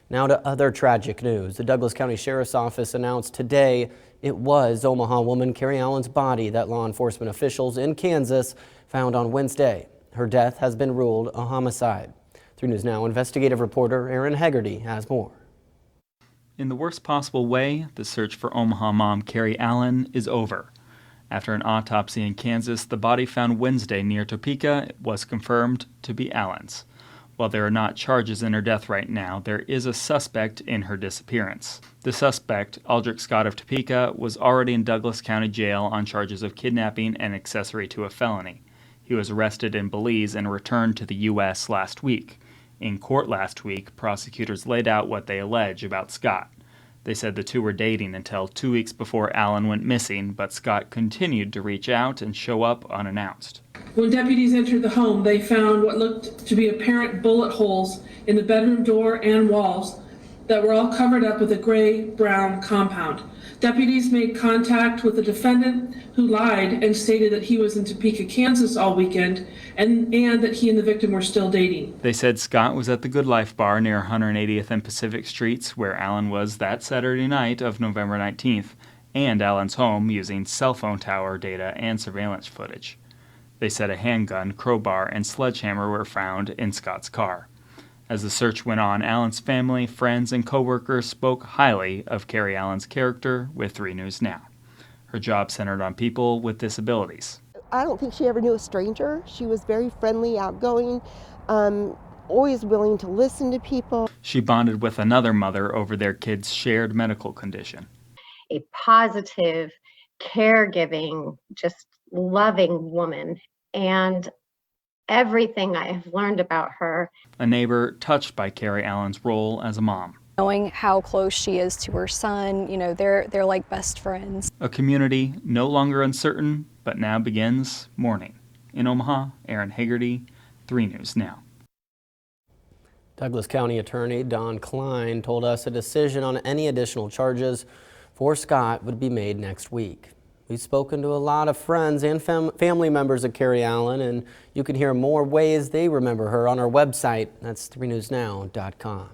Now to other tragic news. The Douglas County Sheriff's Office announced today it was Omaha woman Cari Allen's body that law enforcement officials in Kansas found on Wednesday. Her death has been ruled a homicide. 3 News Now investigative reporter Aaron Hegarty has more. In the worst possible way, the search for Omaha mom Cari Allen is over. After an autopsy in Kansas, the body found Wednesday near Topeka was confirmed to be Allen's. While there are not charges in her death right now, there is a suspect in her disappearance. The suspect, Aldrich Scott of Topeka, was already in Douglas County Jail on charges of kidnapping and accessory to a felony. He was arrested in Belize and returned to the U.S. last week. In court last week, prosecutors laid out what they allege about Scott. They said the two were dating until 2 weeks before Allen went missing, but Scott continued to reach out and show up unannounced. When deputies entered the home, they found what looked to be apparent bullet holes in the bedroom door and walls that were all covered up with a gray-brown compound. Deputies made contact with the defendant, who lied and stated that he was in Topeka, Kansas all weekend and that he and the victim were still dating. They said Scott was at the Good Life bar near 180th and Pacific Streets, where Allen was that Saturday night of November 19th, and Allen's home using cell phone tower data and surveillance footage. They said a handgun, crowbar, and sledgehammer were found in Scott's car. As the search went on, Allen's family, friends, and coworkers spoke highly of Cari Allen's character with 3 News Now. Her job centered on people with disabilities. I don't think she ever knew a stranger. She was very friendly, outgoing, always willing to listen to people. She bonded with another mother over their kid's shared medical condition. A positive, caregiving, just loving woman, and everything I have learned about her. A neighbor touched by Cari Allen's role as a mom. Knowing how close she is to her son, you know, they're like best friends. A community no longer uncertain, but now begins mourning. In Omaha, Aaron Hegarty, 3 News Now. Douglas County Attorney Don Klein told us a decision on any additional charges for Scott would be made next week. We've spoken to a lot of friends and family members of Cari Allen, and you can hear more ways they remember her on our website. That's 3newsnow.com.